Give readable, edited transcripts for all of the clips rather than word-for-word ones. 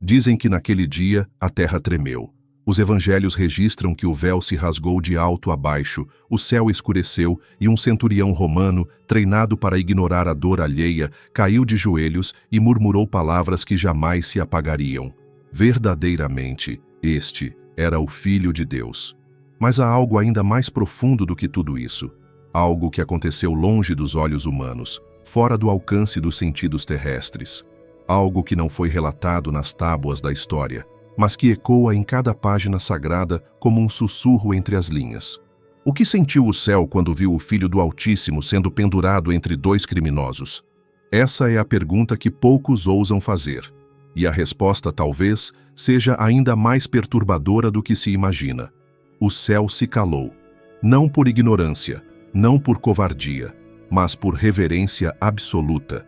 Dizem que naquele dia a terra tremeu. Os evangelhos registram que o véu se rasgou de alto a baixo, o céu escureceu e um centurião romano, treinado para ignorar a dor alheia, caiu de joelhos e murmurou palavras que jamais se apagariam. Verdadeiramente, este era o Filho de Deus. Mas há algo ainda mais profundo do que tudo isso. Algo que aconteceu longe dos olhos humanos, fora do alcance dos sentidos terrestres. Algo que não foi relatado nas tábuas da história, mas que ecoa em cada página sagrada como um sussurro entre as linhas. O que sentiu o céu quando viu o Filho do Altíssimo sendo pendurado entre dois criminosos? Essa é a pergunta que poucos ousam fazer. E a resposta, talvez, seja ainda mais perturbadora do que se imagina. O céu se calou. Não por ignorância, não por covardia, mas por reverência absoluta.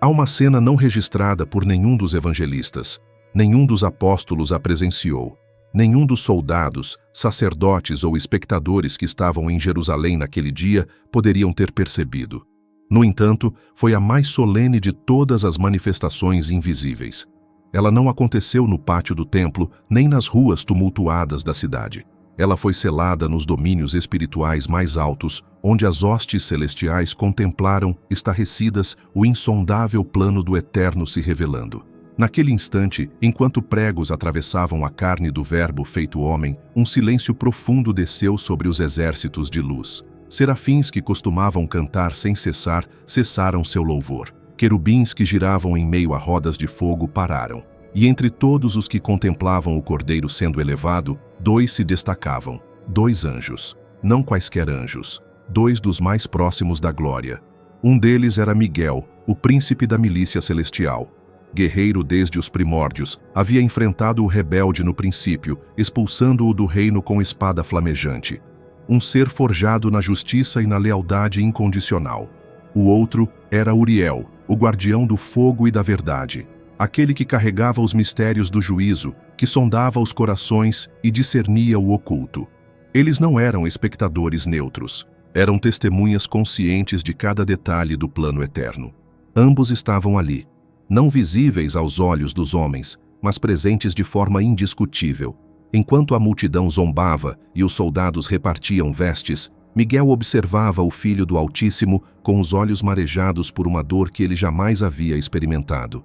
Há uma cena não registrada por nenhum dos evangelistas. Nenhum dos apóstolos a presenciou. Nenhum dos soldados, sacerdotes ou espectadores que estavam em Jerusalém naquele dia poderiam ter percebido. No entanto, foi a mais solene de todas as manifestações invisíveis. Ela não aconteceu no pátio do templo, nem nas ruas tumultuadas da cidade. Ela foi selada nos domínios espirituais mais altos, onde as hostes celestiais contemplaram, estarrecidas, o insondável plano do Eterno se revelando. Naquele instante, enquanto pregos atravessavam a carne do Verbo feito homem, um silêncio profundo desceu sobre os exércitos de luz. Serafins que costumavam cantar sem cessar, cessaram seu louvor. Querubins que giravam em meio a rodas de fogo pararam. E entre todos os que contemplavam o Cordeiro sendo elevado, dois se destacavam. 2 anjos. Não quaisquer anjos. 2 dos mais próximos da glória. Um deles era Miguel, o príncipe da milícia celestial. Guerreiro desde os primórdios, havia enfrentado o rebelde no princípio, expulsando-o do reino com espada flamejante. Um ser forjado na justiça e na lealdade incondicional. O outro era Uriel, o guardião do fogo e da verdade, aquele que carregava os mistérios do juízo, que sondava os corações e discernia o oculto. Eles não eram espectadores neutros, eram testemunhas conscientes de cada detalhe do plano eterno. Ambos estavam ali, não visíveis aos olhos dos homens, mas presentes de forma indiscutível. Enquanto a multidão zombava e os soldados repartiam vestes, Miguel observava o Filho do Altíssimo com os olhos marejados por uma dor que ele jamais havia experimentado.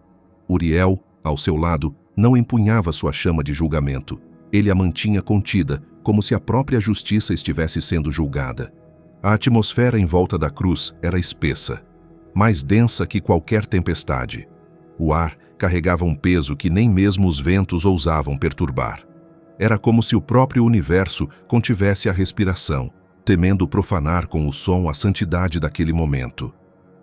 Uriel, ao seu lado, não empunhava sua chama de julgamento. Ele a mantinha contida, como se a própria justiça estivesse sendo julgada. A atmosfera em volta da cruz era espessa, mais densa que qualquer tempestade. O ar carregava um peso que nem mesmo os ventos ousavam perturbar. Era como se o próprio universo contivesse a respiração, temendo profanar com o som a santidade daquele momento.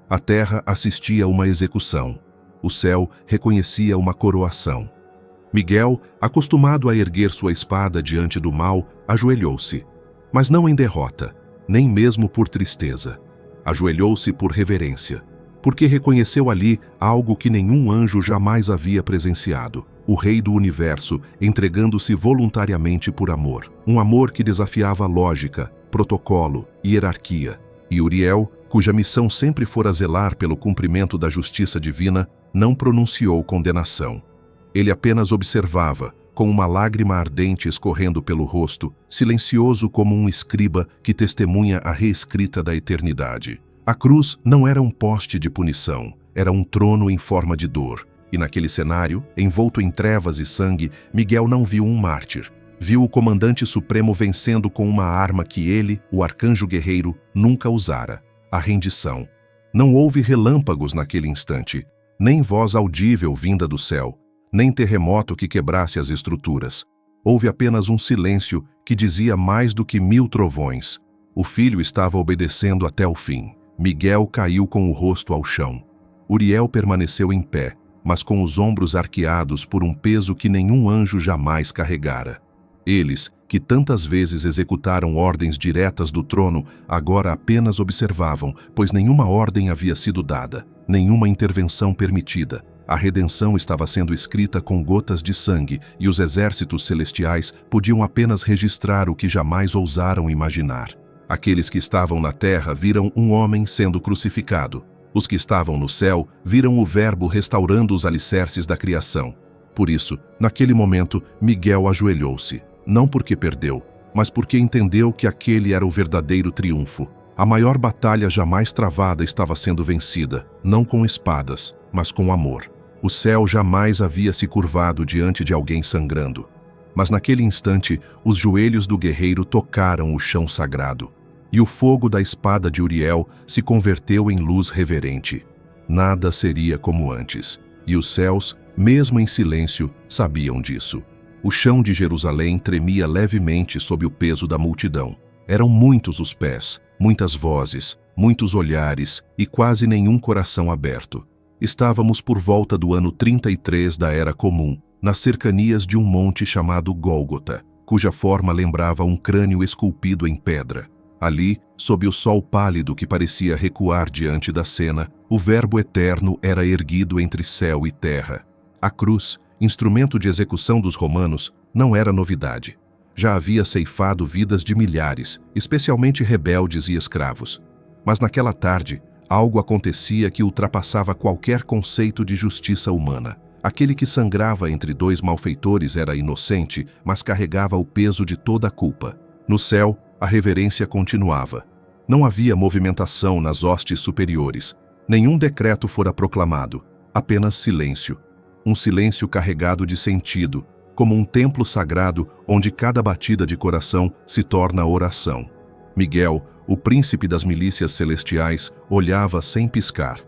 A terra assistia a uma execução. O céu reconhecia uma coroação. Miguel, acostumado a erguer sua espada diante do mal, ajoelhou-se, mas não em derrota, nem mesmo por tristeza. Ajoelhou-se por reverência, porque reconheceu ali algo que nenhum anjo jamais havia presenciado: o Rei do Universo entregando-se voluntariamente por amor. Um amor que desafiava lógica, protocolo e hierarquia. E Uriel, cuja missão sempre fora zelar pelo cumprimento da justiça divina, não pronunciou condenação. Ele apenas observava, com uma lágrima ardente escorrendo pelo rosto, silencioso como um escriba que testemunha a reescrita da eternidade. A cruz não era um poste de punição, era um trono em forma de dor. E naquele cenário, envolto em trevas e sangue, Miguel não viu um mártir. Viu o comandante supremo vencendo com uma arma que ele, o arcanjo guerreiro, nunca usara: a rendição. Não houve relâmpagos naquele instante, nem voz audível vinda do céu, nem terremoto que quebrasse as estruturas. Houve apenas um silêncio que dizia mais do que 1000 trovões. O filho estava obedecendo até o fim. Miguel caiu com o rosto ao chão. Uriel permaneceu em pé, mas com os ombros arqueados por um peso que nenhum anjo jamais carregara. Eles, que tantas vezes executaram ordens diretas do trono, agora apenas observavam, pois nenhuma ordem havia sido dada, nenhuma intervenção permitida. A redenção estava sendo escrita com gotas de sangue e os exércitos celestiais podiam apenas registrar o que jamais ousaram imaginar. Aqueles que estavam na terra viram um homem sendo crucificado. Os que estavam no céu viram o Verbo restaurando os alicerces da criação. Por isso, naquele momento, Miguel ajoelhou-se, não porque perdeu, mas porque entendeu que aquele era o verdadeiro triunfo. A maior batalha jamais travada estava sendo vencida, não com espadas, mas com amor. O céu jamais havia se curvado diante de alguém sangrando. Mas naquele instante, os joelhos do guerreiro tocaram o chão sagrado, e o fogo da espada de Uriel se converteu em luz reverente. Nada seria como antes, e os céus, mesmo em silêncio, sabiam disso. O chão de Jerusalém tremia levemente sob o peso da multidão. Eram muitos os pés, muitas vozes, muitos olhares e quase nenhum coração aberto. Estávamos por volta do ano 33 da Era Comum, nas cercanias de um monte chamado Gólgota, cuja forma lembrava um crânio esculpido em pedra. Ali, sob o sol pálido que parecia recuar diante da cena, o Verbo eterno era erguido entre céu e terra. A cruz, instrumento de execução dos romanos, não era novidade. Já havia ceifado vidas de milhares, especialmente rebeldes e escravos. Mas naquela tarde, algo acontecia que ultrapassava qualquer conceito de justiça humana. Aquele que sangrava entre dois malfeitores era inocente, mas carregava o peso de toda a culpa. No céu, a reverência continuava. Não havia movimentação nas hostes superiores. Nenhum decreto fora proclamado, apenas silêncio. Um silêncio carregado de sentido, como um templo sagrado onde cada batida de coração se torna oração. Miguel, o príncipe das milícias celestiais, olhava sem piscar.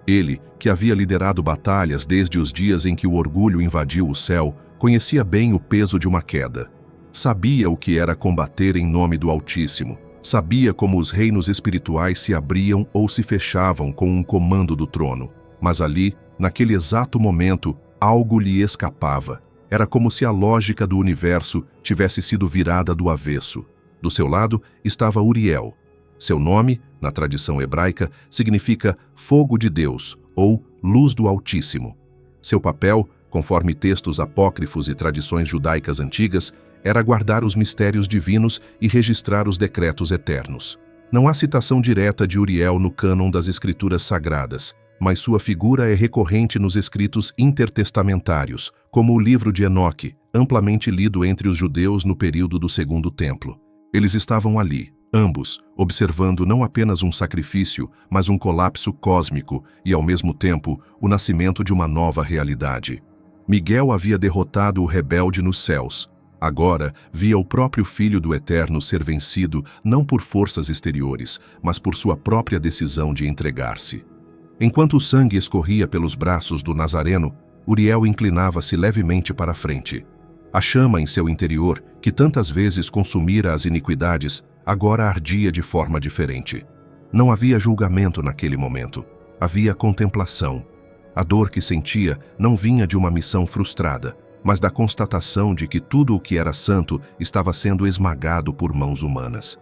Ele, que havia liderado batalhas desde os dias em que o orgulho invadiu o céu, conhecia bem o peso de uma queda. Sabia o que era combater em nome do Altíssimo. Sabia como os reinos espirituais se abriam ou se fechavam com um comando do trono. Mas ali, naquele exato momento, algo lhe escapava. Era como se a lógica do universo tivesse sido virada do avesso. Do seu lado estava Uriel. Seu nome, na tradição hebraica, significa fogo de Deus ou luz do Altíssimo. Seu papel, conforme textos apócrifos e tradições judaicas antigas, era guardar os mistérios divinos e registrar os decretos eternos. Não há citação direta de Uriel no cânon das Escrituras Sagradas, mas sua figura é recorrente nos escritos intertestamentários, como o livro de Enoque, amplamente lido entre os judeus no período do Segundo Templo. Eles estavam ali, ambos, observando não apenas um sacrifício, mas um colapso cósmico e, ao mesmo tempo, o nascimento de uma nova realidade. Miguel havia derrotado o rebelde nos céus. Agora, via o próprio Filho do Eterno ser vencido não por forças exteriores, mas por sua própria decisão de entregar-se. Enquanto o sangue escorria pelos braços do Nazareno, Uriel inclinava-se levemente para a frente. A chama em seu interior, que tantas vezes consumira as iniquidades, agora ardia de forma diferente. Não havia julgamento naquele momento. Havia contemplação. A dor que sentia não vinha de uma missão frustrada, mas da constatação de que tudo o que era santo estava sendo esmagado por mãos humanas.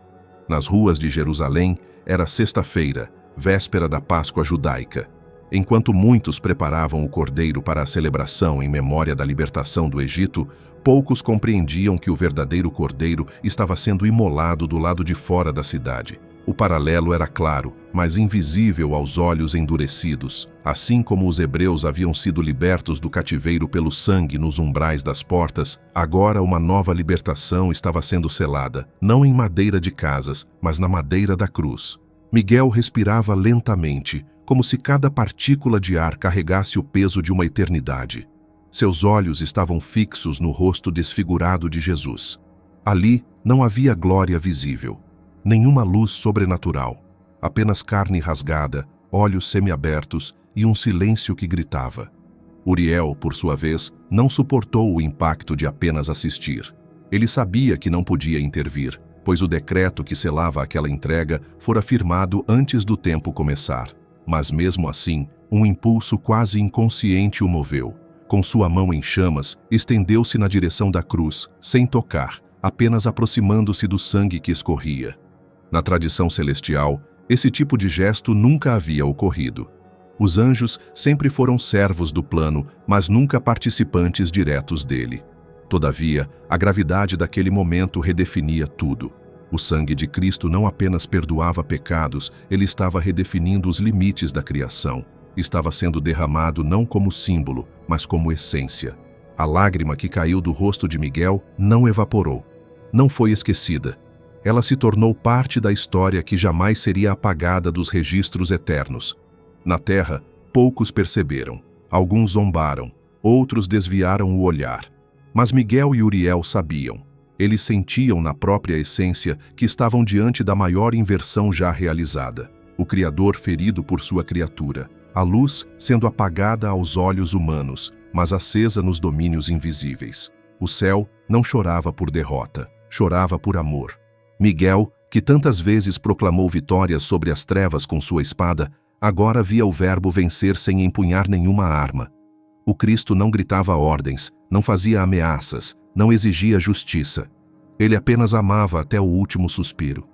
Nas ruas de Jerusalém, era sexta-feira, véspera da Páscoa judaica. Enquanto muitos preparavam o cordeiro para a celebração em memória da libertação do Egito, poucos compreendiam que o verdadeiro cordeiro estava sendo imolado do lado de fora da cidade. O paralelo era claro, mas invisível aos olhos endurecidos. Assim como os hebreus haviam sido libertos do cativeiro pelo sangue nos umbrais das portas, agora uma nova libertação estava sendo selada, não em madeira de casas, mas na madeira da cruz. Miguel respirava lentamente, como se cada partícula de ar carregasse o peso de uma eternidade. Seus olhos estavam fixos no rosto desfigurado de Jesus. Ali não havia glória visível, nenhuma luz sobrenatural, apenas carne rasgada, olhos semiabertos e um silêncio que gritava. Uriel, por sua vez, não suportou o impacto de apenas assistir. Ele sabia que não podia intervir, pois o decreto que selava aquela entrega fora firmado antes do tempo começar. Mas mesmo assim, um impulso quase inconsciente o moveu. Com sua mão em chamas, estendeu-se na direção da cruz, sem tocar, apenas aproximando-se do sangue que escorria. Na tradição celestial, esse tipo de gesto nunca havia ocorrido. Os anjos sempre foram servos do plano, mas nunca participantes diretos dele. Todavia, a gravidade daquele momento redefinia tudo. O sangue de Cristo não apenas perdoava pecados, ele estava redefinindo os limites da criação. Estava sendo derramado não como símbolo, mas como essência. A lágrima que caiu do rosto de Miguel não evaporou. Não foi esquecida. Ela se tornou parte da história que jamais seria apagada dos registros eternos. Na terra, poucos perceberam. Alguns zombaram, outros desviaram o olhar. Mas Miguel e Uriel sabiam. Eles sentiam na própria essência que estavam diante da maior inversão já realizada. O Criador ferido por sua criatura. A luz sendo apagada aos olhos humanos, mas acesa nos domínios invisíveis. O céu não chorava por derrota, chorava por amor. Miguel, que tantas vezes proclamou vitória sobre as trevas com sua espada, agora via o Verbo vencer sem empunhar nenhuma arma. O Cristo não gritava ordens, não fazia ameaças, não exigia justiça. Ele apenas amava até o último suspiro.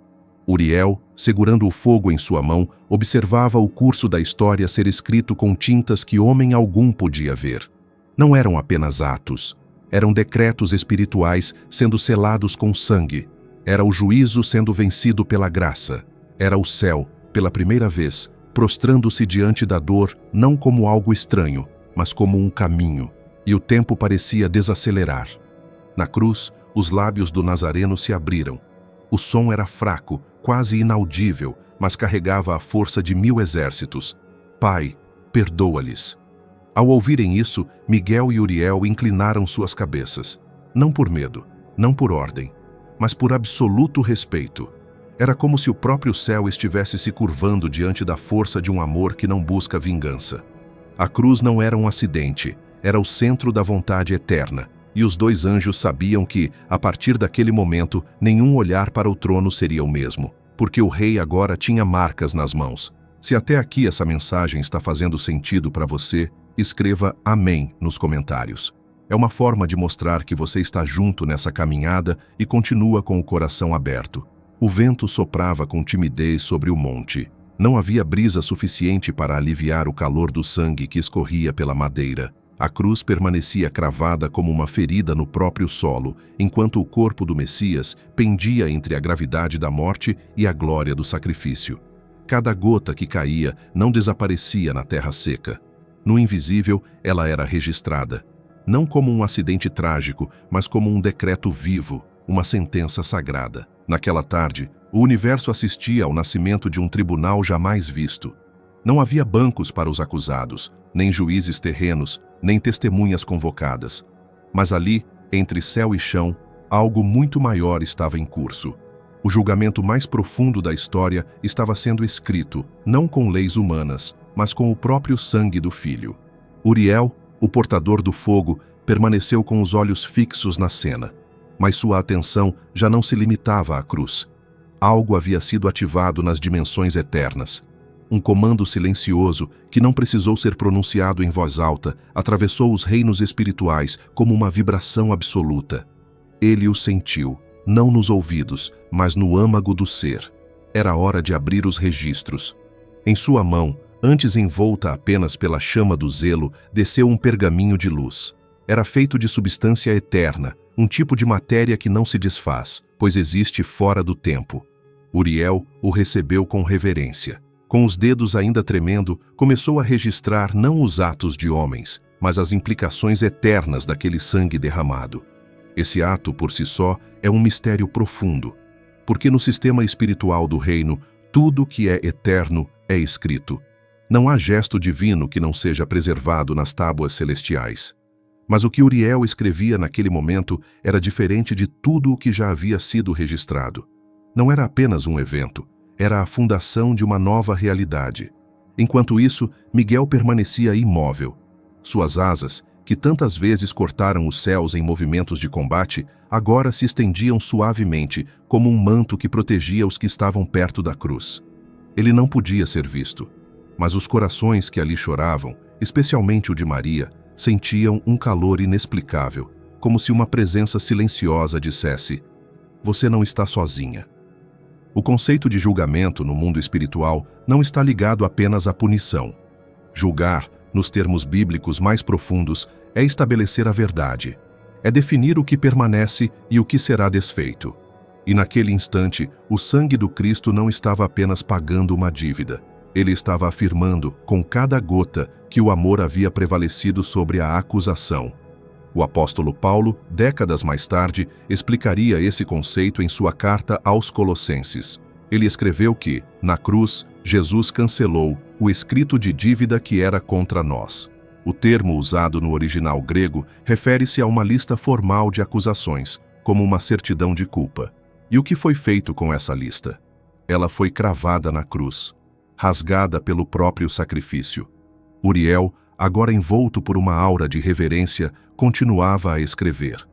Uriel, segurando o fogo em sua mão, observava o curso da história ser escrito com tintas que homem algum podia ver. Não eram apenas atos, eram decretos espirituais sendo selados com sangue. Era o juízo sendo vencido pela graça. Era o céu, pela primeira vez, prostrando-se diante da dor não como algo estranho, mas como um caminho. E o tempo parecia desacelerar. Na cruz, os lábios do Nazareno se abriram. O som era fraco, quase inaudível, mas carregava a força de 1000 exércitos. Pai, perdoa-lhes. Ao ouvirem isso, Miguel e Uriel inclinaram suas cabeças. Não por medo, não por ordem, mas por absoluto respeito. Era como se o próprio céu estivesse se curvando diante da força de um amor que não busca vingança. A cruz não era um acidente, era o centro da vontade eterna, e os 2 anjos sabiam que, a partir daquele momento, nenhum olhar para o trono seria o mesmo, porque o rei agora tinha marcas nas mãos. Se até aqui essa mensagem está fazendo sentido para você, escreva Amém nos comentários. É uma forma de mostrar que você está junto nessa caminhada e continua com o coração aberto. O vento soprava com timidez sobre o monte. Não havia brisa suficiente para aliviar o calor do sangue que escorria pela madeira. A cruz permanecia cravada como uma ferida no próprio solo, enquanto o corpo do Messias pendia entre a gravidade da morte e a glória do sacrifício. Cada gota que caía não desaparecia na terra seca. No invisível, ela era registrada. Não como um acidente trágico, mas como um decreto vivo, uma sentença sagrada. Naquela tarde, o universo assistia ao nascimento de um tribunal jamais visto. Não havia bancos para os acusados, nem juízes terrenos, nem testemunhas convocadas. Mas ali, entre céu e chão, algo muito maior estava em curso. O julgamento mais profundo da história estava sendo escrito, não com leis humanas, mas com o próprio sangue do Filho. Uriel, o portador do fogo, permaneceu com os olhos fixos na cena. Mas sua atenção já não se limitava à cruz. Algo havia sido ativado nas dimensões eternas. Um comando silencioso, que não precisou ser pronunciado em voz alta, atravessou os reinos espirituais como uma vibração absoluta. Ele o sentiu, não nos ouvidos, mas no âmago do ser. Era hora de abrir os registros. Em sua mão, antes envolta apenas pela chama do zelo, desceu um pergaminho de luz. Era feito de substância eterna, um tipo de matéria que não se desfaz, pois existe fora do tempo. Uriel o recebeu com reverência. Com os dedos ainda tremendo, começou a registrar não os atos de homens, mas as implicações eternas daquele sangue derramado. Esse ato, por si só, é um mistério profundo, porque no sistema espiritual do reino, tudo que é eterno é escrito. Não há gesto divino que não seja preservado nas tábuas celestiais. Mas o que Uriel escrevia naquele momento era diferente de tudo o que já havia sido registrado. Não era apenas um evento, era a fundação de uma nova realidade. Enquanto isso, Miguel permanecia imóvel. Suas asas, que tantas vezes cortaram os céus em movimentos de combate, agora se estendiam suavemente, como um manto que protegia os que estavam perto da cruz. Ele não podia ser visto, mas os corações que ali choravam, especialmente o de Maria, sentiam um calor inexplicável, como se uma presença silenciosa dissesse: "Você não está sozinha." O conceito de julgamento no mundo espiritual não está ligado apenas à punição. Julgar, nos termos bíblicos mais profundos, é estabelecer a verdade. É definir o que permanece e o que será desfeito. E naquele instante, o sangue do Cristo não estava apenas pagando uma dívida. Ele estava afirmando, com cada gota, que o amor havia prevalecido sobre a acusação. O apóstolo Paulo, décadas mais tarde, explicaria esse conceito em sua carta aos Colossenses. Ele escreveu que, na cruz, Jesus cancelou o escrito de dívida que era contra nós. O termo usado no original grego refere-se a uma lista formal de acusações, como uma certidão de culpa. E o que foi feito com essa lista? Ela foi cravada na cruz, rasgada pelo próprio sacrifício. Uriel, agora envolto por uma aura de reverência, continuava a escrever.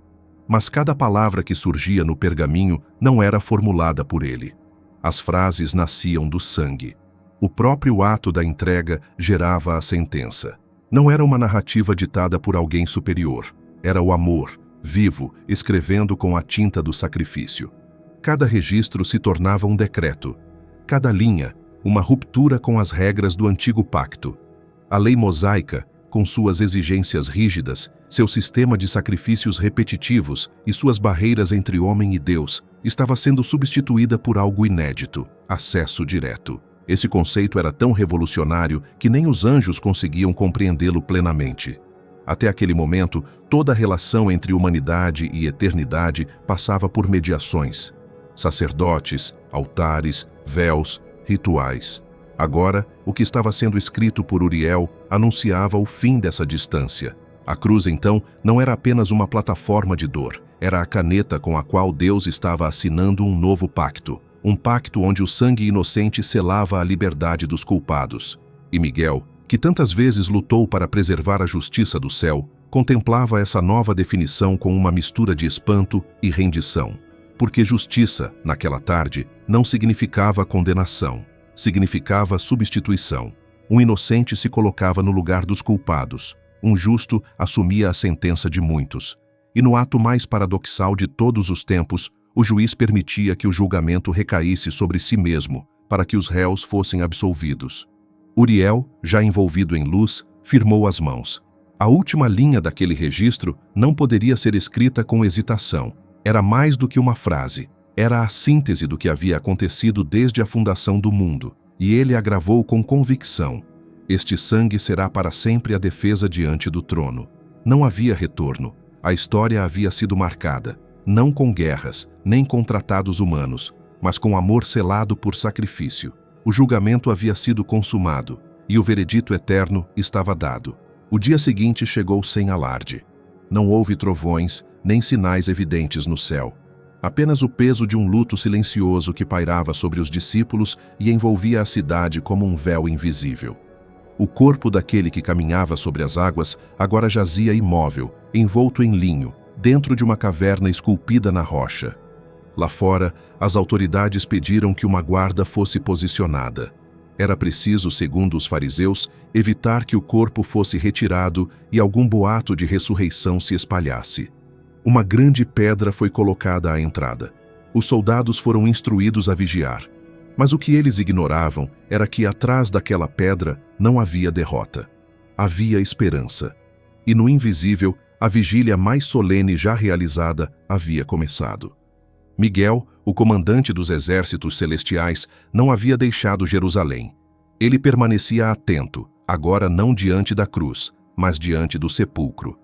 Mas cada palavra que surgia no pergaminho não era formulada por ele. As frases nasciam do sangue. O próprio ato da entrega gerava a sentença. Não era uma narrativa ditada por alguém superior. Era o amor, vivo, escrevendo com a tinta do sacrifício. Cada registro se tornava um decreto. Cada linha, uma ruptura com as regras do antigo pacto. A lei mosaica, com suas exigências rígidas, seu sistema de sacrifícios repetitivos e suas barreiras entre homem e Deus, estava sendo substituída por algo inédito: acesso direto. Esse conceito era tão revolucionário que nem os anjos conseguiam compreendê-lo plenamente. Até aquele momento, toda a relação entre humanidade e eternidade passava por mediações. Sacerdotes, altares, véus, rituais. Agora, o que estava sendo escrito por Uriel anunciava o fim dessa distância. A cruz, então, não era apenas uma plataforma de dor, era a caneta com a qual Deus estava assinando um novo pacto. Um pacto onde o sangue inocente selava a liberdade dos culpados. E Miguel, que tantas vezes lutou para preservar a justiça do céu, contemplava essa nova definição com uma mistura de espanto e rendição. Porque justiça, naquela tarde, não significava condenação. Significava substituição. Um inocente se colocava no lugar dos culpados. Um justo assumia a sentença de muitos. E no ato mais paradoxal de todos os tempos, o juiz permitia que o julgamento recaísse sobre si mesmo, para que os réus fossem absolvidos. Uriel, já envolvido em luz, firmou as mãos. A última linha daquele registro não poderia ser escrita com hesitação. Era mais do que uma frase. Era a síntese do que havia acontecido desde a fundação do mundo, e ele agravou com convicção: este sangue será para sempre a defesa diante do trono. Não havia retorno. A história havia sido marcada, não com guerras, nem com tratados humanos, mas com amor selado por sacrifício. O julgamento havia sido consumado, e o veredito eterno estava dado. O dia seguinte chegou sem alarde. Não houve trovões, nem sinais evidentes no céu. Apenas o peso de um luto silencioso que pairava sobre os discípulos e envolvia a cidade como um véu invisível. O corpo daquele que caminhava sobre as águas agora jazia imóvel, envolto em linho, dentro de uma caverna esculpida na rocha. Lá fora, as autoridades pediram que uma guarda fosse posicionada. Era preciso, segundo os fariseus, evitar que o corpo fosse retirado e algum boato de ressurreição se espalhasse. Uma grande pedra foi colocada à entrada. Os soldados foram instruídos a vigiar. Mas o que eles ignoravam era que atrás daquela pedra não havia derrota. Havia esperança. E no invisível, a vigília mais solene já realizada havia começado. Miguel, o comandante dos exércitos celestiais, não havia deixado Jerusalém. Ele permanecia atento, agora não diante da cruz, mas diante do sepulcro.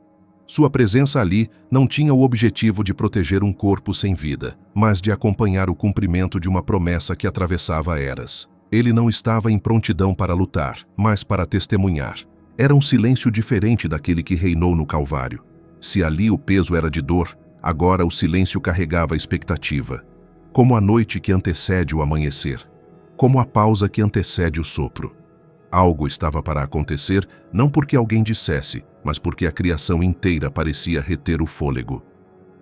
Sua presença ali não tinha o objetivo de proteger um corpo sem vida, mas de acompanhar o cumprimento de uma promessa que atravessava eras. Ele não estava em prontidão para lutar, mas para testemunhar. Era um silêncio diferente daquele que reinou no Calvário. Se ali o peso era de dor, agora o silêncio carregava expectativa. Como a noite que antecede o amanhecer. Como a pausa que antecede o sopro. Algo estava para acontecer, não porque alguém dissesse, mas porque a criação inteira parecia reter o fôlego.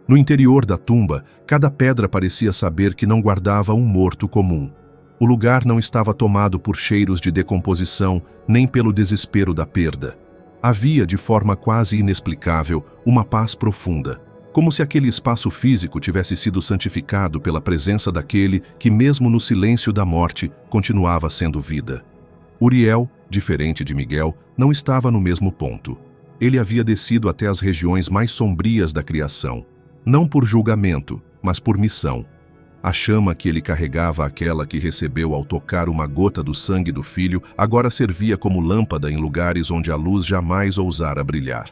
No interior da tumba, cada pedra parecia saber que não guardava um morto comum. O lugar não estava tomado por cheiros de decomposição, nem pelo desespero da perda. Havia, de forma quase inexplicável, uma paz profunda, como se aquele espaço físico tivesse sido santificado pela presença daquele que, mesmo no silêncio da morte, continuava sendo vida. Uriel, diferente de Miguel, não estava no mesmo ponto. Ele havia descido até as regiões mais sombrias da criação, não por julgamento, mas por missão. A chama que ele carregava, aquela que recebeu ao tocar uma gota do sangue do filho, agora servia como lâmpada em lugares onde a luz jamais ousara brilhar.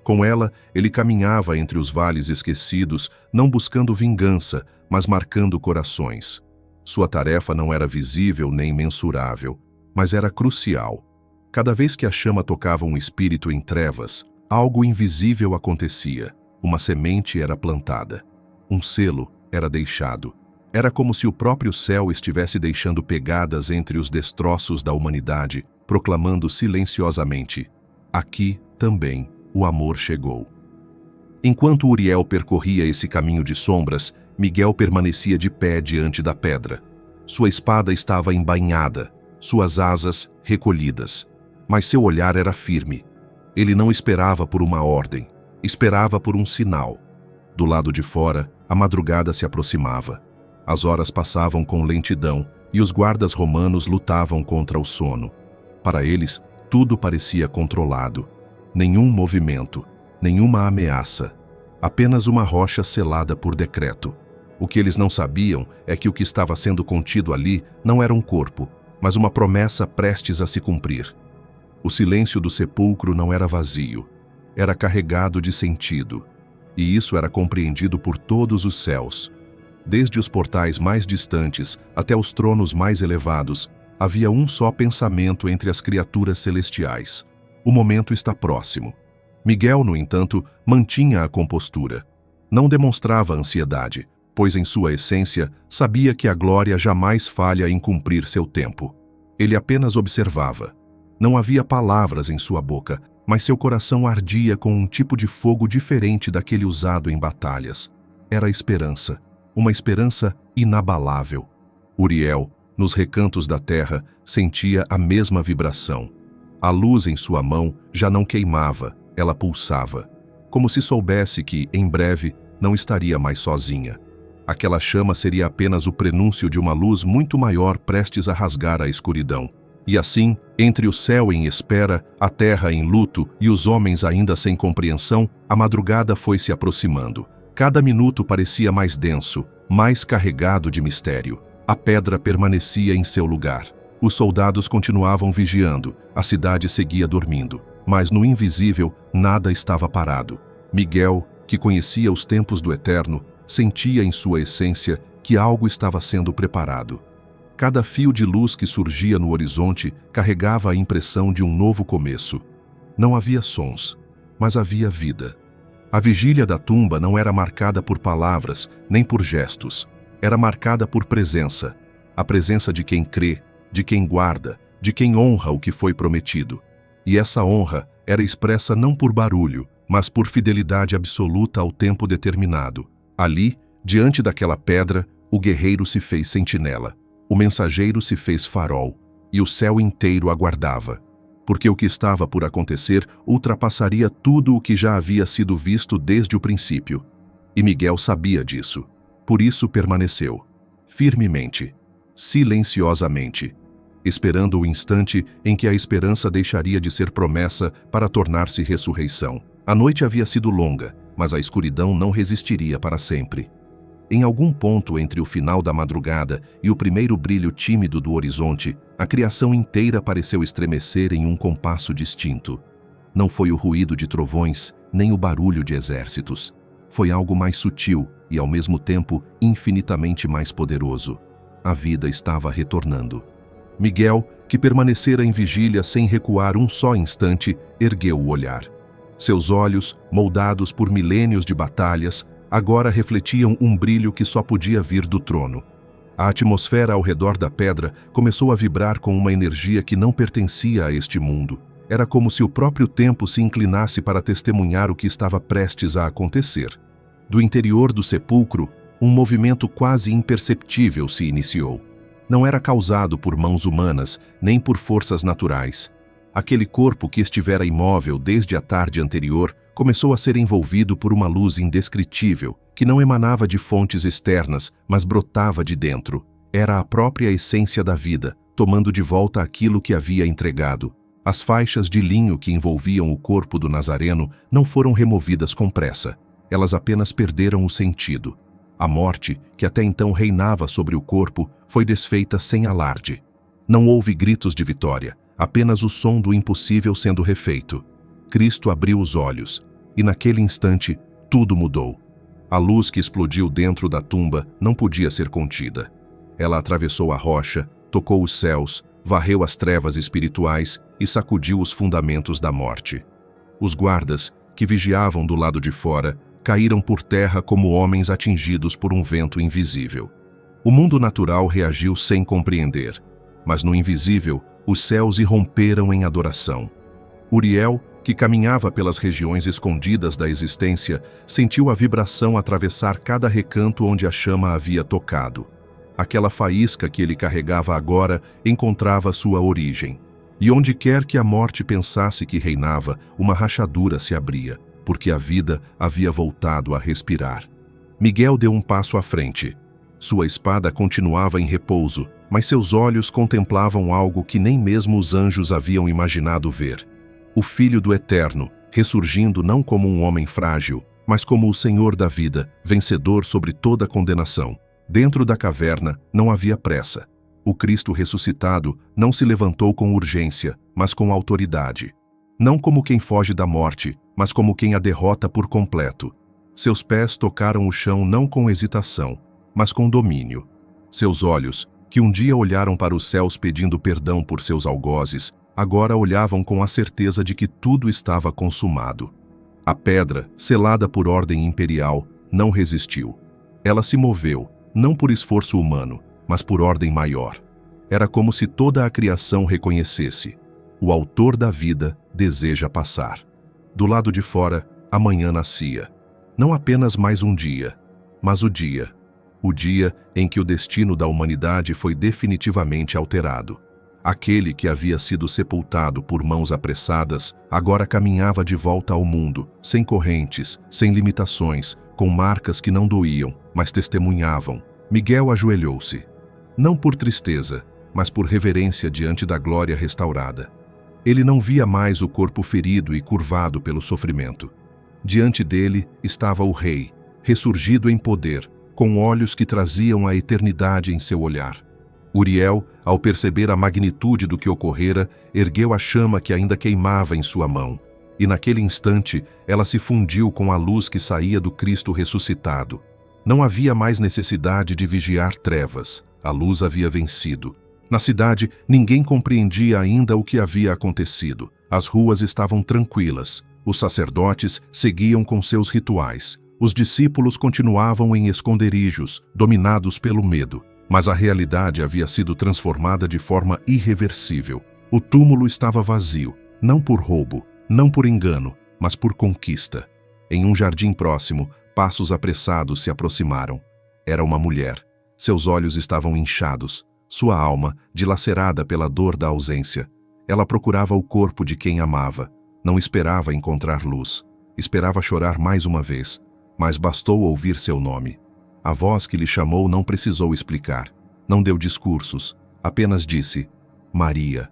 Com ela, ele caminhava entre os vales esquecidos, não buscando vingança, mas marcando corações. Sua tarefa não era visível nem mensurável, mas era crucial. Cada vez que a chama tocava um espírito em trevas, algo invisível acontecia. Uma semente era plantada. Um selo era deixado. Era como se o próprio céu estivesse deixando pegadas entre os destroços da humanidade, proclamando silenciosamente: aqui também o amor chegou. Enquanto Uriel percorria esse caminho de sombras, Miguel permanecia de pé diante da pedra. Sua espada estava embainhada, suas asas recolhidas, mas seu olhar era firme. Ele não esperava por uma ordem, esperava por um sinal. Do lado de fora, a madrugada se aproximava. As horas passavam com lentidão e os guardas romanos lutavam contra o sono. Para eles, tudo parecia controlado. Nenhum movimento, nenhuma ameaça, apenas uma rocha selada por decreto. O que eles não sabiam é que o que estava sendo contido ali não era um corpo, mas uma promessa prestes a se cumprir. O silêncio do sepulcro não era vazio, era carregado de sentido, e isso era compreendido por todos os céus. Desde os portais mais distantes até os tronos mais elevados, havia um só pensamento entre as criaturas celestiais: o momento está próximo. Miguel, no entanto, mantinha a compostura. Não demonstrava ansiedade, pois em sua essência sabia que a glória jamais falha em cumprir seu tempo. Ele apenas observava. Não havia palavras em sua boca, mas seu coração ardia com um tipo de fogo diferente daquele usado em batalhas. Era a esperança, uma esperança inabalável. Uriel, nos recantos da terra, sentia a mesma vibração. A luz em sua mão já não queimava, ela pulsava, como se soubesse que, em breve, não estaria mais sozinha. Aquela chama seria apenas o prenúncio de uma luz muito maior prestes a rasgar a escuridão. E assim, entre o céu em espera, a terra em luto e os homens ainda sem compreensão, a madrugada foi se aproximando. Cada minuto parecia mais denso, mais carregado de mistério. A pedra permanecia em seu lugar. Os soldados continuavam vigiando, a cidade seguia dormindo, mas no invisível nada estava parado. Miguel, que conhecia os tempos do Eterno, sentia em sua essência que algo estava sendo preparado. Cada fio de luz que surgia no horizonte carregava a impressão de um novo começo. Não havia sons, mas havia vida. A vigília da tumba não era marcada por palavras, nem por gestos. Era marcada por presença. A presença de quem crê, de quem guarda, de quem honra o que foi prometido. E essa honra era expressa não por barulho, mas por fidelidade absoluta ao tempo determinado. Ali, diante daquela pedra, o guerreiro se fez sentinela, o mensageiro se fez farol, e o céu inteiro aguardava. Porque o que estava por acontecer ultrapassaria tudo o que já havia sido visto desde o princípio. E Miguel sabia disso. Por isso permaneceu, firmemente, silenciosamente, esperando o instante em que a esperança deixaria de ser promessa para tornar-se ressurreição. A noite havia sido longa, mas a escuridão não resistiria para sempre. Em algum ponto entre o final da madrugada e o primeiro brilho tímido do horizonte, a criação inteira pareceu estremecer em um compasso distinto. Não foi o ruído de trovões, nem o barulho de exércitos. Foi algo mais sutil e, ao mesmo tempo, infinitamente mais poderoso. A vida estava retornando. Miguel, que permanecera em vigília sem recuar um só instante, ergueu o olhar. Seus olhos, moldados por milênios de batalhas, agora refletiam um brilho que só podia vir do trono. A atmosfera ao redor da pedra começou a vibrar com uma energia que não pertencia a este mundo. Era como se o próprio tempo se inclinasse para testemunhar o que estava prestes a acontecer. Do interior do sepulcro, um movimento quase imperceptível se iniciou. Não era causado por mãos humanas, nem por forças naturais. Aquele corpo que estivera imóvel desde a tarde anterior começou a ser envolvido por uma luz indescritível, que não emanava de fontes externas, mas brotava de dentro. Era a própria essência da vida, tomando de volta aquilo que havia entregado. As faixas de linho que envolviam o corpo do Nazareno não foram removidas com pressa. Elas apenas perderam o sentido. A morte, que até então reinava sobre o corpo, foi desfeita sem alarde. Não houve gritos de vitória, apenas o som do impossível sendo refeito. Cristo abriu os olhos. e naquele instante tudo mudou. A luz que explodiu dentro da tumba não podia ser contida. Ela atravessou a rocha, tocou os céus, varreu as trevas espirituais e sacudiu os fundamentos da morte. Os guardas, que vigiavam do lado de fora, caíram por terra como homens atingidos por um vento invisível. O mundo natural reagiu sem compreender, mas no invisível, os céus irromperam em adoração. Uriel, que caminhava pelas regiões escondidas da existência, sentiu a vibração atravessar cada recanto onde a chama havia tocado. Aquela faísca que ele carregava agora encontrava sua origem. E onde quer que a morte pensasse que reinava, uma rachadura se abria, porque a vida havia voltado a respirar. Miguel deu um passo à frente. Sua espada continuava em repouso, mas seus olhos contemplavam algo que nem mesmo os anjos haviam imaginado ver. O Filho do Eterno, ressurgindo não como um homem frágil, mas como o Senhor da vida, vencedor sobre toda condenação. Dentro da caverna não havia pressa. O Cristo ressuscitado não se levantou com urgência, mas com autoridade. Não como quem foge da morte, mas como quem a derrota por completo. Seus pés tocaram o chão não com hesitação, mas com domínio. Seus olhos, que um dia olharam para os céus pedindo perdão por seus algozes, agora olhavam com a certeza de que tudo estava consumado. A pedra, selada por ordem imperial, não resistiu. Ela se moveu, não por esforço humano, mas por ordem maior. Era como se toda a criação reconhecesse: o autor da vida deseja passar. Do lado de fora, a manhã nascia. Não apenas mais um dia, mas o dia em que o destino da humanidade foi definitivamente alterado. Aquele que havia sido sepultado por mãos apressadas, agora caminhava de volta ao mundo, sem correntes, sem limitações, com marcas que não doíam, mas testemunhavam. Miguel ajoelhou-se, não por tristeza, mas por reverência diante da glória restaurada. Ele não via mais o corpo ferido e curvado pelo sofrimento. Diante dele estava o Rei, ressurgido em poder, com olhos que traziam a eternidade em seu olhar. Uriel, ao perceber a magnitude do que ocorrera, ergueu a chama que ainda queimava em sua mão, e naquele instante ela se fundiu com a luz que saía do Cristo ressuscitado. Não havia mais necessidade de vigiar trevas, a luz havia vencido. Na cidade, ninguém compreendia ainda o que havia acontecido. As ruas estavam tranquilas, os sacerdotes seguiam com seus rituais. Os discípulos continuavam em esconderijos, dominados pelo medo. Mas a realidade havia sido transformada de forma irreversível. O túmulo estava vazio, não por roubo, não por engano, mas por conquista. Em um jardim próximo, passos apressados se aproximaram. Era uma mulher. Seus olhos estavam inchados, sua alma dilacerada pela dor da ausência. Ela procurava o corpo de quem amava. Não esperava encontrar luz. Esperava chorar mais uma vez. Mas bastou ouvir seu nome. A voz que lhe chamou não precisou explicar. Não deu discursos. Apenas disse: Maria.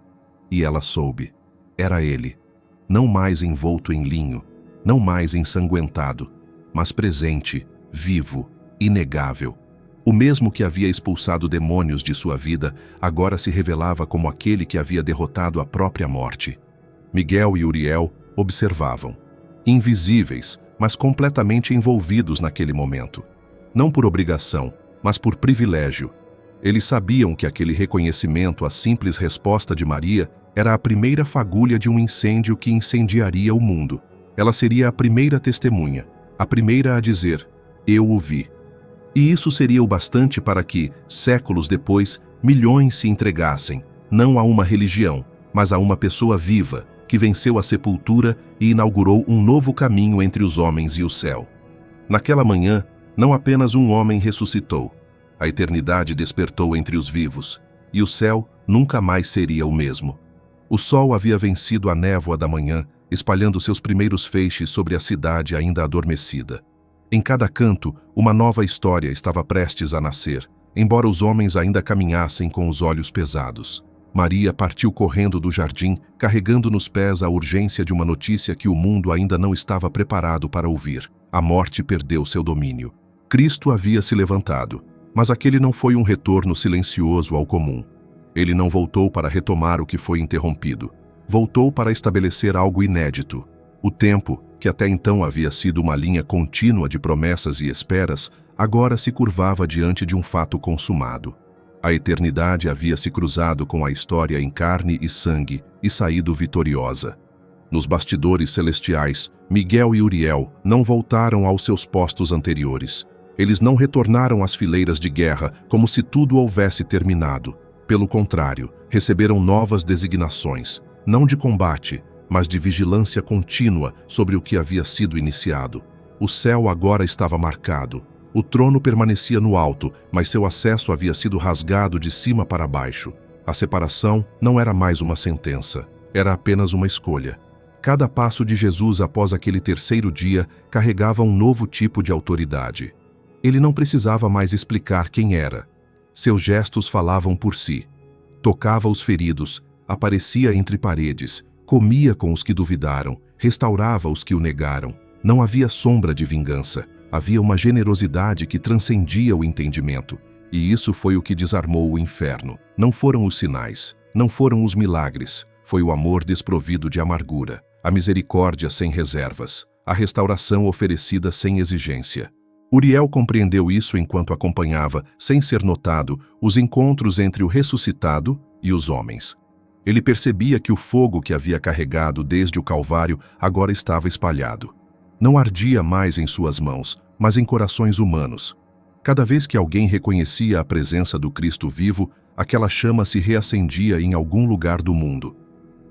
E ela soube. Era ele. Não mais envolto em linho. Não mais ensanguentado. Mas presente, vivo, inegável. O mesmo que havia expulsado demônios de sua vida, agora se revelava como aquele que havia derrotado a própria morte. Miguel e Uriel observavam. Invisíveis, mas completamente envolvidos naquele momento. Não por obrigação, mas por privilégio. Eles sabiam que aquele reconhecimento à simples resposta de Maria era a primeira fagulha de um incêndio que incendiaria o mundo. Ela seria a primeira testemunha, a primeira a dizer: eu o vi. E isso seria o bastante para que, séculos depois, milhões se entregassem, não a uma religião, mas a uma pessoa viva, que venceu a sepultura e inaugurou um novo caminho entre os homens e o céu. Naquela manhã, não apenas um homem ressuscitou. A eternidade despertou entre os vivos, e o céu nunca mais seria o mesmo. O sol havia vencido a névoa da manhã, espalhando seus primeiros feixes sobre a cidade ainda adormecida. Em cada canto, uma nova história estava prestes a nascer, embora os homens ainda caminhassem com os olhos pesados. Maria partiu correndo do jardim, carregando nos pés a urgência de uma notícia que o mundo ainda não estava preparado para ouvir. A morte perdeu seu domínio. Cristo havia se levantado, mas aquele não foi um retorno silencioso ao comum. Ele não voltou para retomar o que foi interrompido. Voltou para estabelecer algo inédito. O tempo, que até então havia sido uma linha contínua de promessas e esperas, agora se curvava diante de um fato consumado. A eternidade havia se cruzado com a história em carne e sangue e saído vitoriosa. Nos bastidores celestiais, Miguel e Uriel não voltaram aos seus postos anteriores. Eles não retornaram às fileiras de guerra como se tudo houvesse terminado. Pelo contrário, receberam novas designações, não de combate, mas de vigilância contínua sobre o que havia sido iniciado. O céu agora estava marcado. O trono permanecia no alto, mas seu acesso havia sido rasgado de cima para baixo. A separação não era mais uma sentença, era apenas uma escolha. Cada passo de Jesus após aquele terceiro dia carregava um novo tipo de autoridade. Ele não precisava mais explicar quem era. Seus gestos falavam por si. Tocava os feridos, aparecia entre paredes, comia com os que duvidaram, restaurava os que o negaram. Não havia sombra de vingança. Havia uma generosidade que transcendia o entendimento. E isso foi o que desarmou o inferno. Não foram os sinais, não foram os milagres. Foi o amor desprovido de amargura, a misericórdia sem reservas, a restauração oferecida sem exigência. Uriel compreendeu isso enquanto acompanhava, sem ser notado, os encontros entre o ressuscitado e os homens. Ele percebia que o fogo que havia carregado desde o Calvário agora estava espalhado. Não ardia mais em suas mãos, mas em corações humanos. Cada vez que alguém reconhecia a presença do Cristo vivo, aquela chama se reacendia em algum lugar do mundo.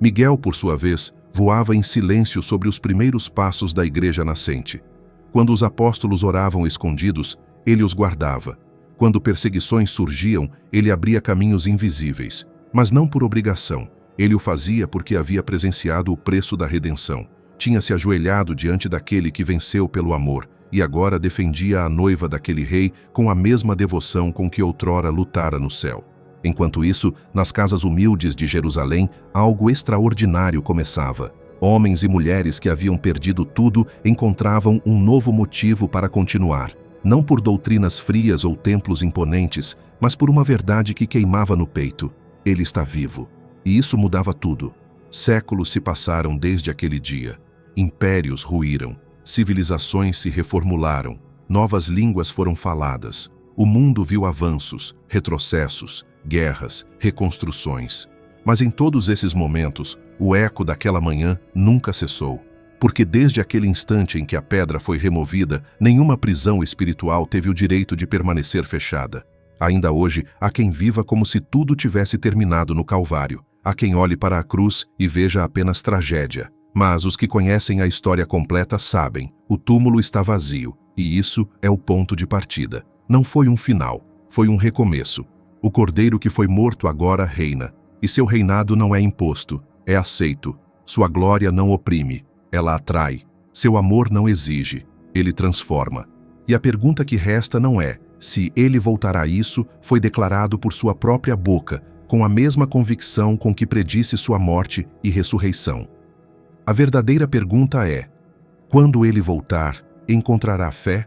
Miguel, por sua vez, voava em silêncio sobre os primeiros passos da igreja nascente. Quando os apóstolos oravam escondidos, ele os guardava. Quando perseguições surgiam, ele abria caminhos invisíveis. Mas não por obrigação. Ele o fazia porque havia presenciado o preço da redenção. Tinha se ajoelhado diante daquele que venceu pelo amor, e agora defendia a noiva daquele rei com a mesma devoção com que outrora lutara no céu. Enquanto isso, nas casas humildes de Jerusalém, algo extraordinário começava. Homens e mulheres que haviam perdido tudo encontravam um novo motivo para continuar. Não por doutrinas frias ou templos imponentes, mas por uma verdade que queimava no peito. Ele está vivo. E isso mudava tudo. Séculos se passaram desde aquele dia. Impérios ruíram. Civilizações se reformularam. Novas línguas foram faladas. O mundo viu avanços, retrocessos, guerras, reconstruções. Mas em todos esses momentos, o eco daquela manhã nunca cessou. Porque desde aquele instante em que a pedra foi removida, nenhuma prisão espiritual teve o direito de permanecer fechada. Ainda hoje, há quem viva como se tudo tivesse terminado no Calvário. Há quem olhe para a cruz e veja apenas tragédia. Mas os que conhecem a história completa sabem, o túmulo está vazio, e isso é o ponto de partida. Não foi um final, foi um recomeço. O cordeiro que foi morto agora reina, e seu reinado não é imposto, é aceito. Sua glória não oprime, ela atrai. Seu amor não exige, ele transforma. E a pergunta que resta não é se ele voltará. Isso foi declarado por sua própria boca, com a mesma convicção com que predisse sua morte e ressurreição. A verdadeira pergunta é: quando ele voltar, encontrará fé?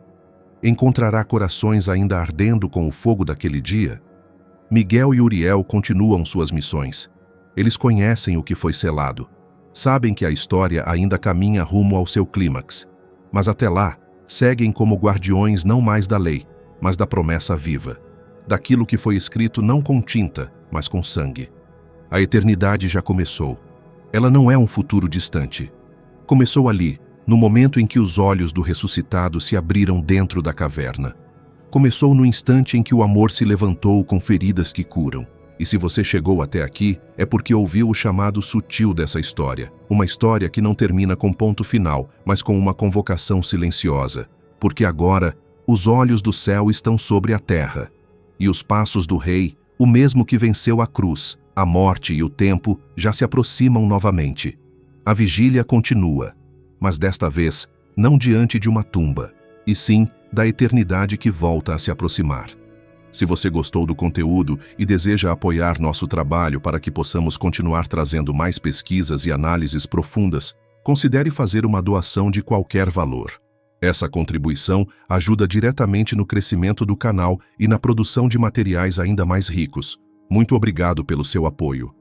Encontrará corações ainda ardendo com o fogo daquele dia? Miguel e Uriel continuam suas missões. Eles conhecem o que foi selado. Sabem que a história ainda caminha rumo ao seu clímax. Mas até lá, seguem como guardiões não mais da lei, mas da promessa viva. Daquilo que foi escrito não com tinta, mas com sangue. A eternidade já começou. Ela não é um futuro distante. Começou ali, no momento em que os olhos do ressuscitado se abriram dentro da caverna. Começou no instante em que o amor se levantou com feridas que curam. E se você chegou até aqui, é porque ouviu o chamado sutil dessa história. Uma história que não termina com ponto final, mas com uma convocação silenciosa. Porque agora, os olhos do céu estão sobre a terra. E os passos do Rei, o mesmo que venceu a cruz, a morte e o tempo, já se aproximam novamente. A vigília continua, mas desta vez, não diante de uma tumba, e sim da eternidade que volta a se aproximar. Se você gostou do conteúdo e deseja apoiar nosso trabalho para que possamos continuar trazendo mais pesquisas e análises profundas, considere fazer uma doação de qualquer valor. Essa contribuição ajuda diretamente no crescimento do canal e na produção de materiais ainda mais ricos. Muito obrigado pelo seu apoio.